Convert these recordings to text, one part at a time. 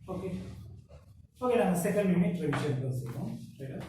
Okay. Okay, now second unit revision proceed. Right?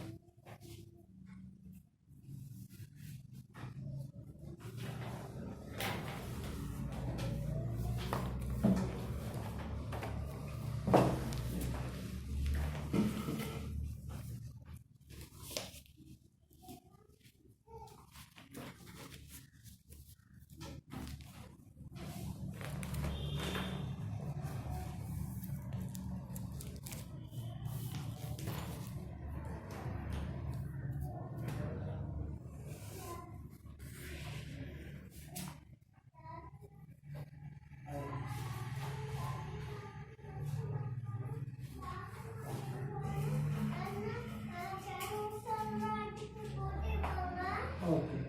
Okay.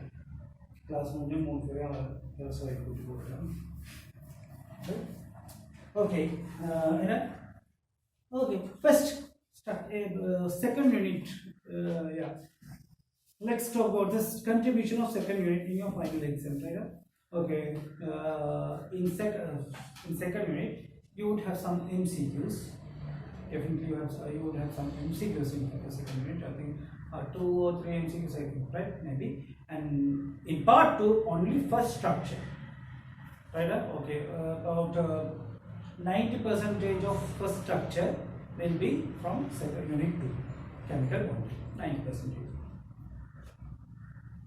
Class में जो move करें और फिर slide को जो करें. Okay. Okay. First, start. Second unit. Yeah. Let's talk about this contribution of second unit in your final exam, right? Okay. In second unit, you would have some MCQs. Definitely, you would have some MCQs in the second unit. I think 2 or 3 MCQs, I think, right? Maybe. And in part 2, only first structure, right? Okay. About 90% of first structure will be from second unit 2, chemical bonding. 90%.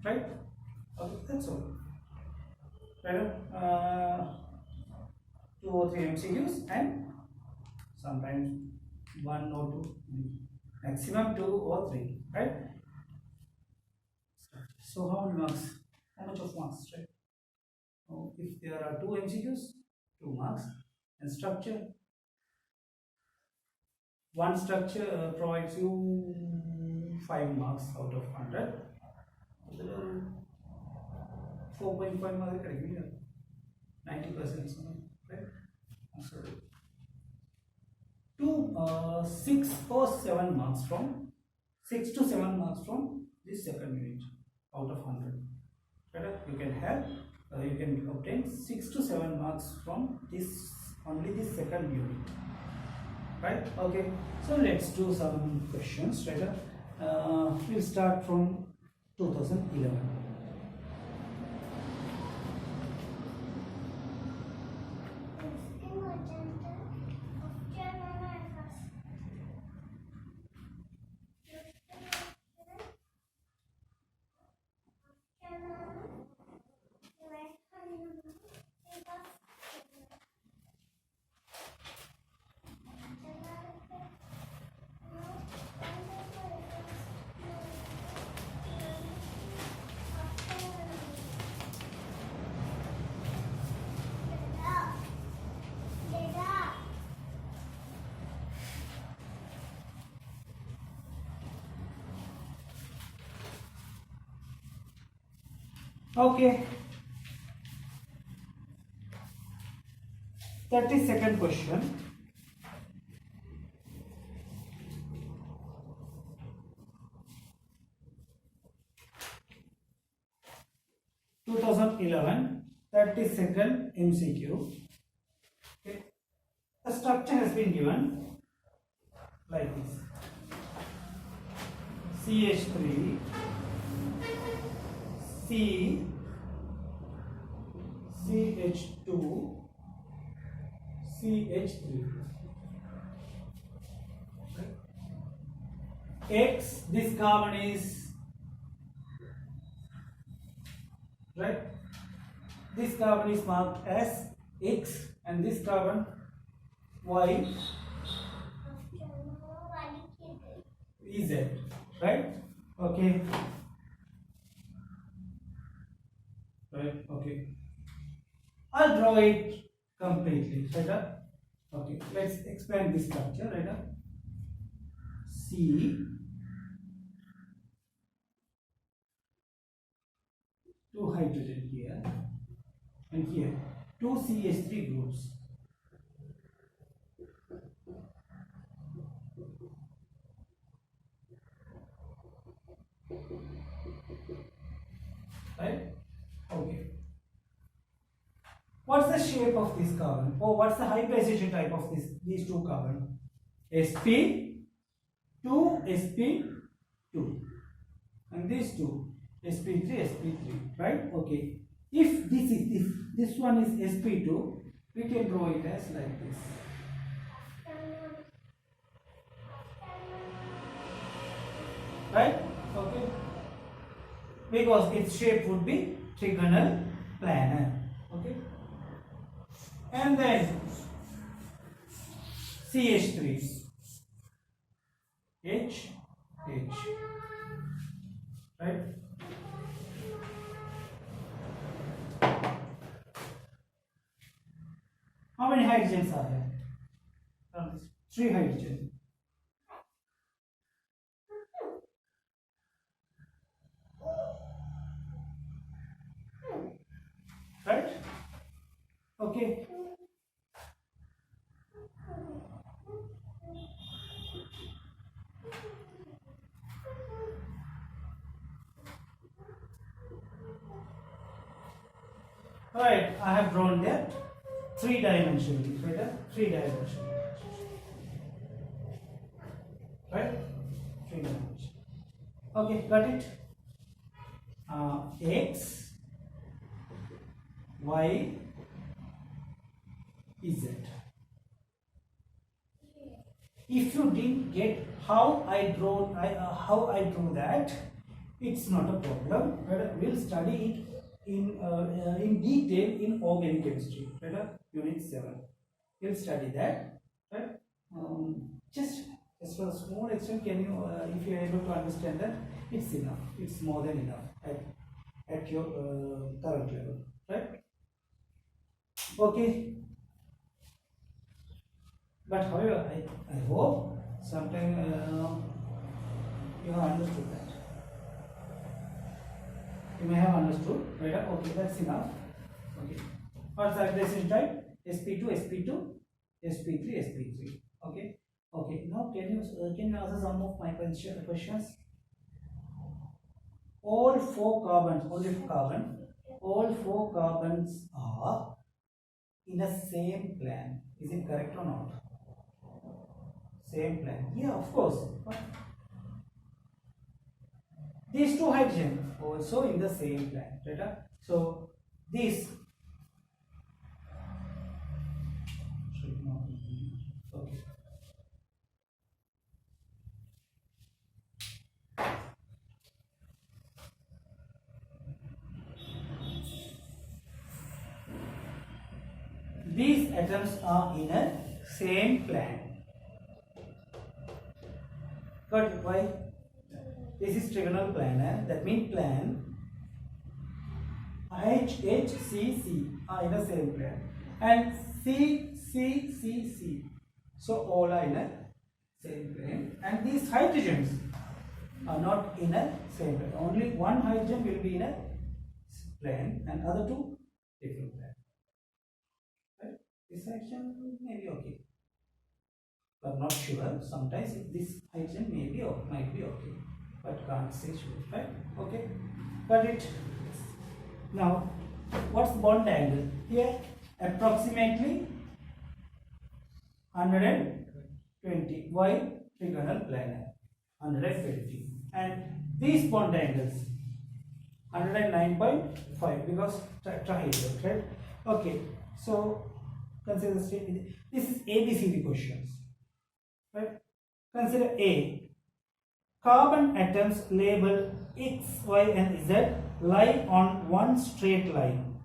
Right? Okay, that's all. Right? 2 or 3 MCQs and sometimes 1 or 2, maximum 2 or 3. Right? So how many marks? How much of marks? Right? Oh, if there are 2 MCQs, 2 marks, and structure. One structure provides you 5 marks out of 100. 4.5 marks, 90%, right? So 6 or 7 marks from 6 to 7 marks from this second unit out of 100. Right? You can have you can obtain 6 to 7 marks from only this second unit. Right? Okay. So let's do some questions. Right? We'll start from 2011. Okay. 32nd question. (2011) 32nd MCQ. Okay. A structure has been given like this: CH3, C, CH2, CH3. X, this carbon is right. This carbon is marked as X, and this carbon Y is Z, right? Okay. Right. Okay. I'll draw it completely. Right? Okay. Let's expand this structure. Right? C, 2 hydrogen here, and here 2 CH3 groups. Right? Okay. What's the shape of this carbon? Or what's the high precision type of these two carbon? sp2 sp2 and these two sp3 sp3, right? Okay, if this one is sp2, we can draw it as like this, right? Okay, because its shape would be trigonal planar. Okay, and then CH3 H right? How many hydrogens are there? 3 hydrogen. Right? Okay. Right, I have drawn that 3-dimensionally, right? 3-dimensionally. Right? 3-dimensional. Okay, got it? X, Y, Z. If you didn't get how I drew that, it's not a problem. Right? We'll study it in detail in organic chemistry. Right? Unit 7. We'll study that. Right? Just for a small extent, can you, if you are able to understand that, it's enough. It's more than enough at your current level. Right? Okay. But however, I hope sometime you have understood that. You may have understood, right? Okay, that's enough. Okay. What's the hydration type? sp2, sp2, sp3, sp3. Okay. Okay. Now can you answer some of my questions? All 4 carbons, all 4 carbons are in the same plane. Is it correct or not? Same plane. Yeah, of course. These 2 hydrogen also in the same plane. Right? So this should not be okay. These atoms are in a same plane. But why? This is trigonal planar. That means plane H, C, C are in the same plane, and C, C, C, C. So all are in a same plane, and these hydrogens are not in a same plane. Only one hydrogen will be in a plane, and other 2 different plane. Right? This hydrogen may be okay, but not sure. Sometimes this hydrogen may be or might be okay, but can't say sure. Right? Okay, got it. Now, what's bond angle? Here, approximately 120. Why? Trigonal planar. 120. And these bond angles 109.5 because trihedral, right? Okay. So consider this is ABCD questions, right? Consider A. Carbon atoms labeled X, Y, and Z lie on one straight line.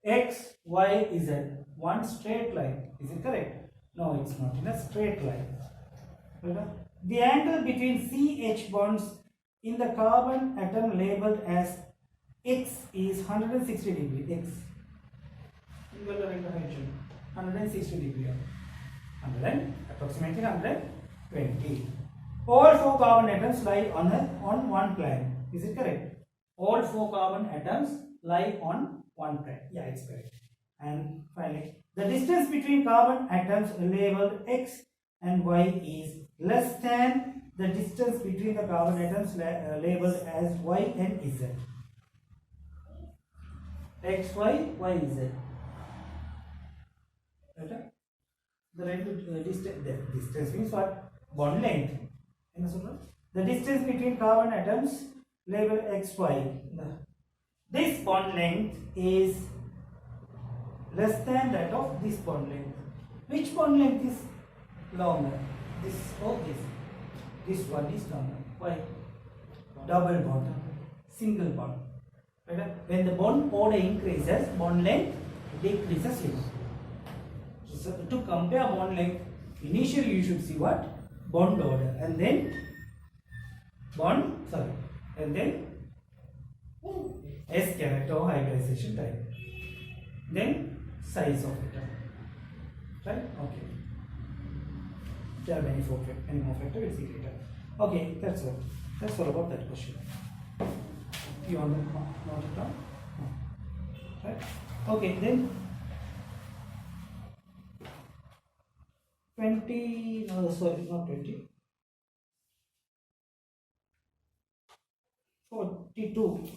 X, Y, Z, one straight line. Is it correct? No, it's not in a straight line. The angle between CH bonds in the carbon atom labeled as X is 160 degree. X. 160 degree. Approximately 120. All 4 carbon atoms lie on one plane. Is it correct? All 4 carbon atoms lie on one plane. Yeah, it's correct. And finally, the distance between carbon atoms labeled X and Y is less than the distance between the carbon atoms labeled as Y and Z. X, Y, Y, Z. Right? the distance means what? Bond length. The distance between carbon atoms labeled xy. This bond length is less than that of this bond length. Which bond length is longer? This or this? This one is longer. Why? Double bond, single bond. Right? When the bond order increases, bond length decreases. So to compare bond length, initially you should see what? Bond order, and then S character or hybridization type. Then size of atom. Right? Okay. If there are any more factor, we'll see later. Okay, that's all. That's all about that question. You want to note it down? No. Right? Okay, then 20, no, sorry, not 20. 42.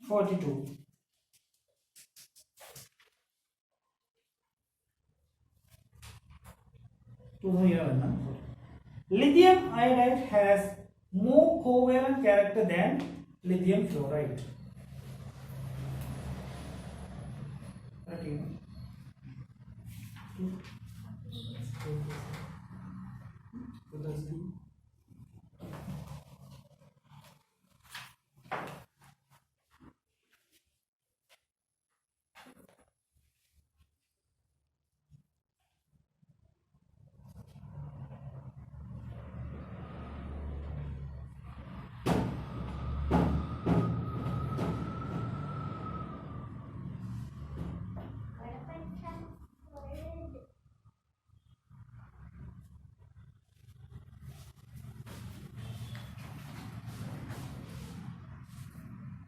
42. Lithium iodide has more covalent character than lithium fluoride. Okay.